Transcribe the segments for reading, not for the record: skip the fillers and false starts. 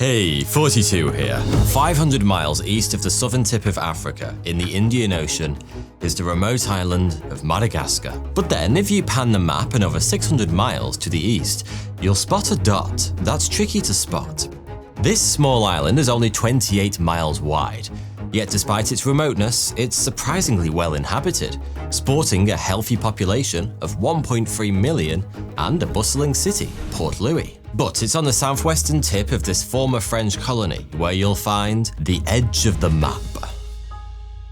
Hey, 42 here. 500 miles east of the southern tip of Africa, in the Indian Ocean, is the remote island of Madagascar. But then, if you pan the map another 600 miles to the east, you'll spot a dot that's tricky to spot. This small island is only 28 miles wide, yet despite its remoteness, it's surprisingly well inhabited, sporting a healthy population of 1.3 million and a bustling city, Port Louis. But it's on the southwestern tip of this former French colony where you'll find the edge of the map.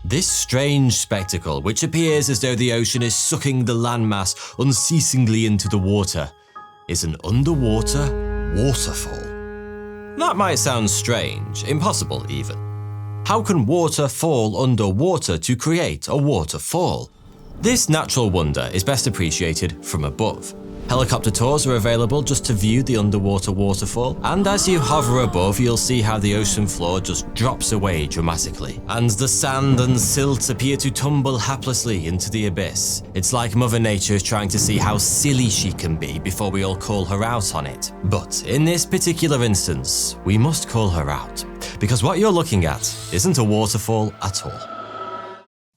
This strange spectacle, which appears as though the ocean is sucking the landmass unceasingly into the water, is an underwater waterfall. That might sound strange, impossible even. How can water fall underwater to create a waterfall? This natural wonder is best appreciated from above. Helicopter tours are available just to view the underwater waterfall, and as you hover above, you'll see how the ocean floor just drops away dramatically, and the sand and silt appear to tumble haplessly into the abyss. It's like Mother Nature is trying to see how silly she can be before we all call her out on it. But in this particular instance, we must call her out, because what you're looking at isn't a waterfall at all.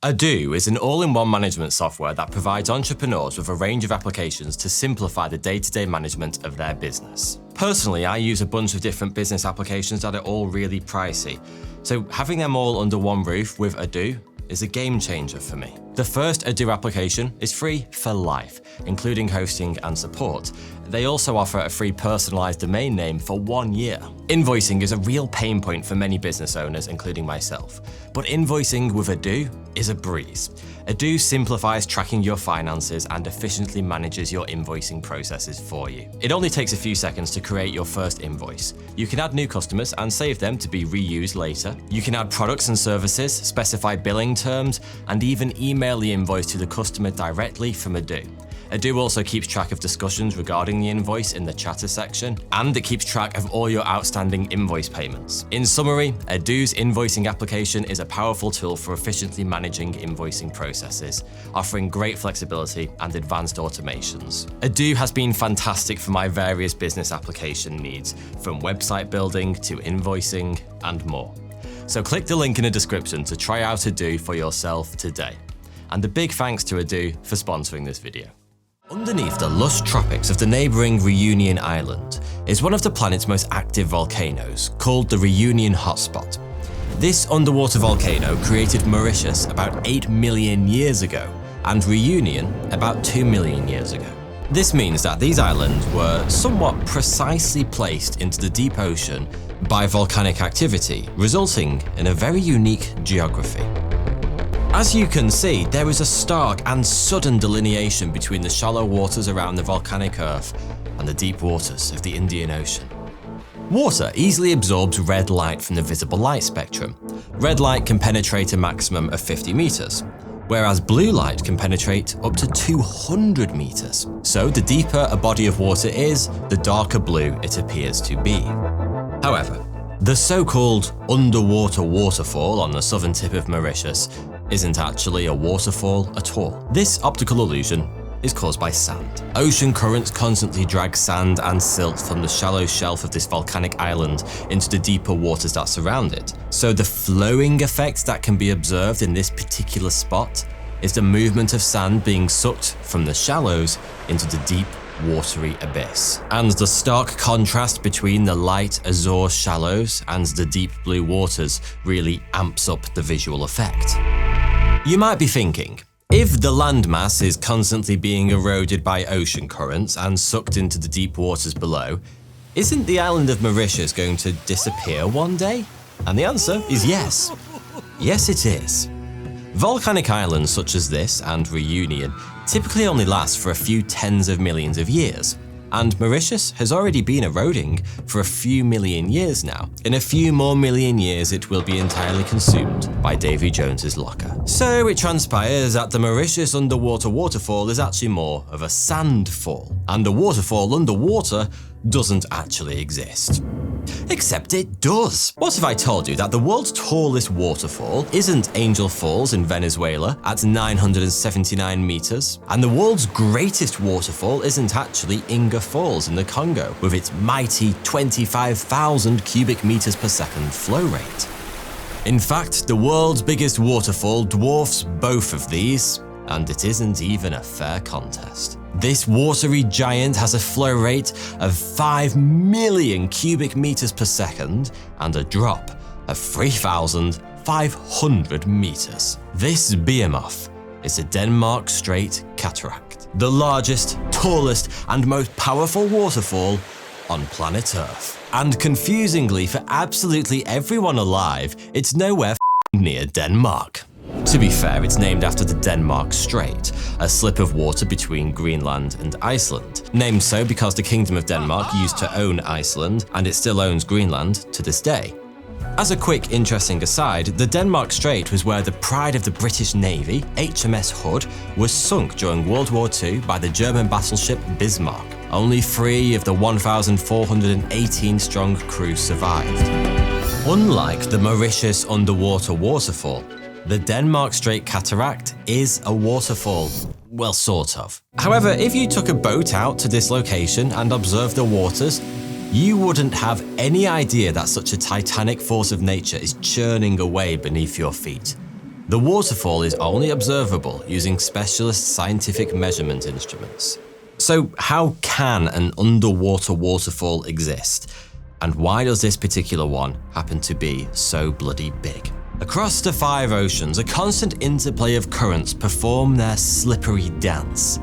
Odoo is an all-in-one management software that provides entrepreneurs with a range of applications to simplify the day-to-day management of their business. Personally, I use a bunch of different business applications that are all really pricey, so having them all under one roof with Odoo is a game changer for me. The first Odoo application is free for life, including hosting and support. They also offer a free personalized domain name for 1 year. Invoicing is a real pain point for many business owners, including myself. But invoicing with Odoo is a breeze. Odoo simplifies tracking your finances and efficiently manages your invoicing processes for you. It only takes a few seconds to create your first invoice. You can add new customers and save them to be reused later. You can add products and services, specify billing terms, and even email the invoice to the customer directly from Odoo. Odoo also keeps track of discussions regarding the invoice in the chatter section, and it keeps track of all your outstanding invoice payments. In summary, Odoo's invoicing application is a powerful tool for efficiently managing invoicing processes, offering great flexibility and advanced automations. Odoo has been fantastic for my various business application needs, from website building to invoicing and more. So click the link in the description to try out Odoo for yourself today. And a big thanks to Odoo for sponsoring this video. Underneath the lush tropics of the neighbouring Reunion Island is one of the planet's most active volcanoes, called the Reunion Hotspot. This underwater volcano created Mauritius about 8 million years ago, and Reunion about 2 million years ago. This means that these islands were somewhat precisely placed into the deep ocean by volcanic activity, resulting in a very unique geography. As you can see, there is a stark and sudden delineation between the shallow waters around the volcanic earth and the deep waters of the Indian Ocean. Water easily absorbs red light from the visible light spectrum. Red light can penetrate a maximum of 50 meters, whereas blue light can penetrate up to 200 meters. So the deeper a body of water is, the darker blue it appears to be. However, the so-called underwater waterfall on the southern tip of Mauritius isn't actually a waterfall at all. This optical illusion is caused by sand. Ocean currents constantly drag sand and silt from the shallow shelf of this volcanic island into the deeper waters that surround it. So the flowing effect that can be observed in this particular spot is the movement of sand being sucked from the shallows into the deep watery abyss. And the stark contrast between the light azure shallows and the deep blue waters really amps up the visual effect. You might be thinking, if the landmass is constantly being eroded by ocean currents and sucked into the deep waters below, isn't the island of Mauritius going to disappear one day? And the answer is yes. Yes, it is. Volcanic islands such as this and Reunion typically only last for a few tens of millions of years, and Mauritius has already been eroding for a few million years now. In a few more million years, it will be entirely consumed by Davy Jones's locker. So it transpires that the Mauritius underwater waterfall is actually more of a sand fall, and a waterfall underwater doesn't actually exist. Except it does. What if I told you that the world's tallest waterfall isn't Angel Falls in Venezuela at 979 meters, and the world's greatest waterfall isn't actually Inga Falls in the Congo with its mighty 25,000 cubic meters per second flow rate? In fact, the world's biggest waterfall dwarfs both of these, and it isn't even a fair contest. This watery giant has a flow rate of 5 million cubic meters per second and a drop of 3,500 meters. This behemoth is the Denmark Strait Cataract, the largest, tallest, and most powerful waterfall on planet Earth. And confusingly for absolutely everyone alive, it's nowhere near Denmark. To be fair, it's named after the Denmark Strait, a slip of water between Greenland and Iceland, named so because the Kingdom of Denmark used to own Iceland, and it still owns Greenland to this day. As a quick interesting aside, the Denmark Strait was where the pride of the British Navy, HMS Hood, was sunk during World War II by the German battleship Bismarck. Only 3 of the 1,418-strong crew survived. Unlike the Mauritius underwater waterfall, the Denmark Strait Cataract is a waterfall. Well, sort of. However, if you took a boat out to this location and observed the waters, you wouldn't have any idea that such a titanic force of nature is churning away beneath your feet. The waterfall is only observable using specialist scientific measurement instruments. So how can an underwater waterfall exist? And why does this particular one happen to be so bloody big? Across the 5 oceans, a constant interplay of currents perform their slippery dance.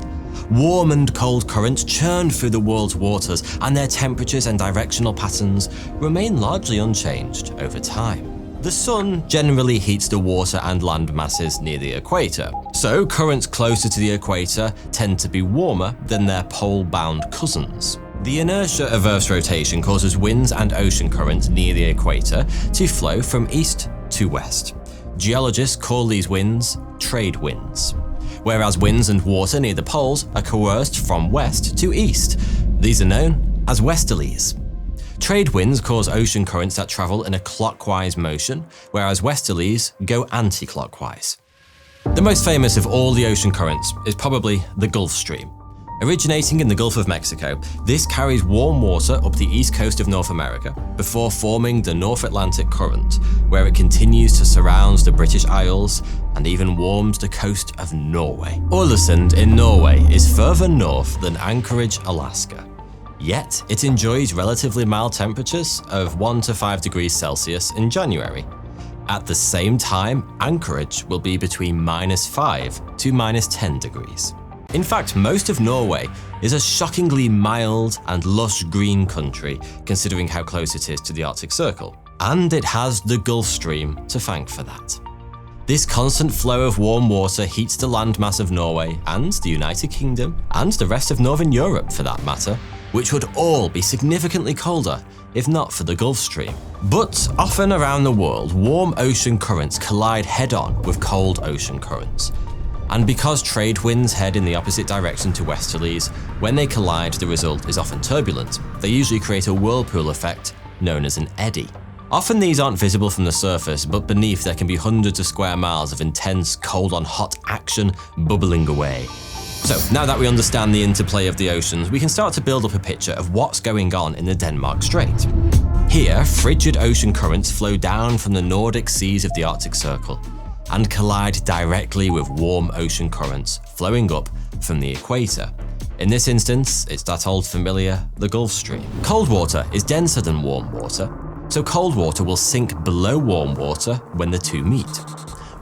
Warm and cold currents churn through the world's waters, and their temperatures and directional patterns remain largely unchanged over time. The sun generally heats the water and land masses near the equator, so currents closer to the equator tend to be warmer than their pole-bound cousins. The inertia of Earth's rotation causes winds and ocean currents near the equator to flow from east to west. Geologists call these winds trade winds, whereas winds and water near the poles are coerced from west to east. These are known as westerlies. Trade winds cause ocean currents that travel in a clockwise motion, whereas westerlies go anti-clockwise. The most famous of all the ocean currents is probably the Gulf Stream. Originating in the Gulf of Mexico, this carries warm water up the east coast of North America before forming the North Atlantic Current, where it continues to surround the British Isles and even warms the coast of Norway. Ålesund in Norway is further north than Anchorage, Alaska. Yet, it enjoys relatively mild temperatures of 1 to 5 degrees Celsius in January. At the same time, Anchorage will be between -5 to -10 degrees. In fact, most of Norway is a shockingly mild and lush green country, considering how close it is to the Arctic Circle. And it has the Gulf Stream to thank for that. This constant flow of warm water heats the landmass of Norway and the United Kingdom, and the rest of Northern Europe for that matter, which would all be significantly colder if not for the Gulf Stream. But often around the world, warm ocean currents collide head-on with cold ocean currents. And because trade winds head in the opposite direction to westerlies, when they collide, the result is often turbulent. They usually create a whirlpool effect known as an eddy. Often these aren't visible from the surface, but beneath there can be hundreds of square miles of intense cold-on-hot action bubbling away. So, now that we understand the interplay of the oceans, we can start to build up a picture of what's going on in the Denmark Strait. Here, frigid ocean currents flow down from the Nordic seas of the Arctic Circle and collide directly with warm ocean currents flowing up from the equator. In this instance, it's that old familiar, the Gulf Stream. Cold water is denser than warm water, so cold water will sink below warm water when the two meet.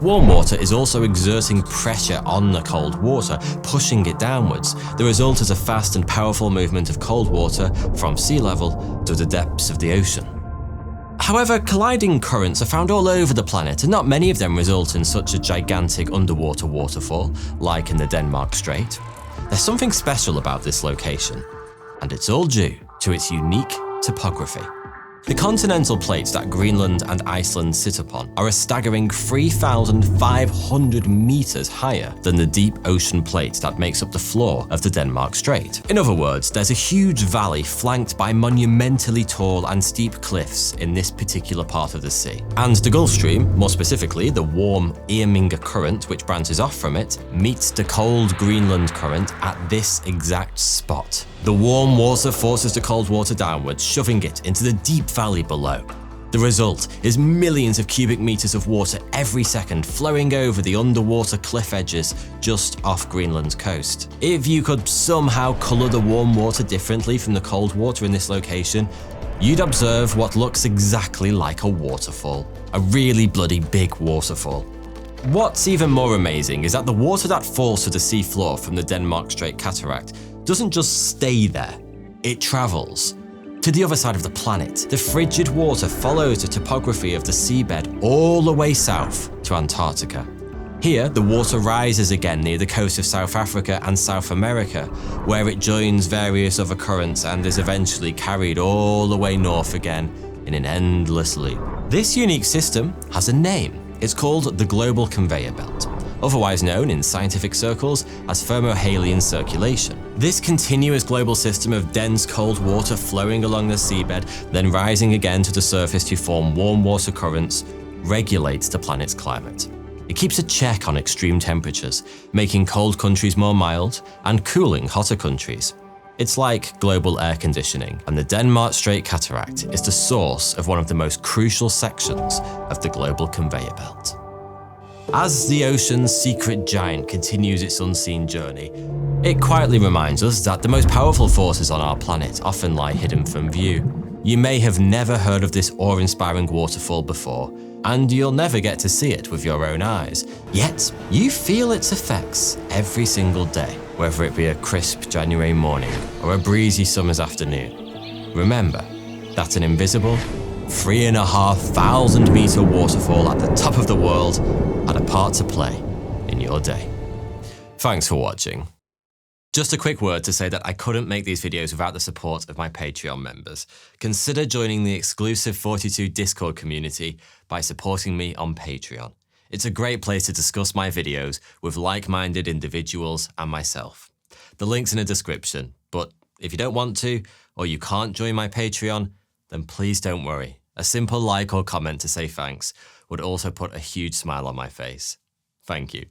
Warm water is also exerting pressure on the cold water, pushing it downwards. The result is a fast and powerful movement of cold water from sea level to the depths of the ocean. However, colliding currents are found all over the planet, and not many of them result in such a gigantic underwater waterfall, like in the Denmark Strait. There's something special about this location, and it's all due to its unique topography. The continental plates that Greenland and Iceland sit upon are a staggering 3,500 meters higher than the deep ocean plate that makes up the floor of the Denmark Strait. In other words, there's a huge valley flanked by monumentally tall and steep cliffs in this particular part of the sea. And the Gulf Stream, more specifically the warm Irminga current which branches off from it, meets the cold Greenland current at this exact spot. The warm water forces the cold water downwards, shoving it into the deep valley below. The result is millions of cubic meters of water every second flowing over the underwater cliff edges just off Greenland's coast. If you could somehow colour the warm water differently from the cold water in this location, you'd observe what looks exactly like a waterfall. A really bloody big waterfall. What's even more amazing is that the water that falls to the sea floor from the Denmark Strait cataract doesn't just stay there, it travels to the other side of the planet. The frigid water follows the topography of the seabed all the way south to Antarctica. Here, the water rises again near the coast of South Africa and South America, where it joins various other currents and is eventually carried all the way north again in an endless loop. This unique system has a name. It's called the Global Conveyor Belt, otherwise known in scientific circles as thermohaline circulation. This continuous global system of dense cold water flowing along the seabed, then rising again to the surface to form warm water currents, regulates the planet's climate. It keeps a check on extreme temperatures, making cold countries more mild and cooling hotter countries. It's like global air conditioning, and the Denmark Strait cataract is the source of one of the most crucial sections of the global conveyor belt. As the ocean's secret giant continues its unseen journey, it quietly reminds us that the most powerful forces on our planet often lie hidden from view. You may have never heard of this awe-inspiring waterfall before, and you'll never get to see it with your own eyes. Yet, you feel its effects every single day, whether it be a crisp January morning or a breezy summer's afternoon. Remember, that's an invisible, 3,500 meter waterfall at the top of the world had a part to play in your day. Thanks for watching. Just a quick word to say that I couldn't make these videos without the support of my Patreon members. Consider joining the exclusive 42 Discord community by supporting me on Patreon. It's a great place to discuss my videos with like-minded individuals and myself. The link's in the description, but if you don't want to, or you can't join my Patreon, then please don't worry. A simple like or comment to say thanks would also put a huge smile on my face. Thank you.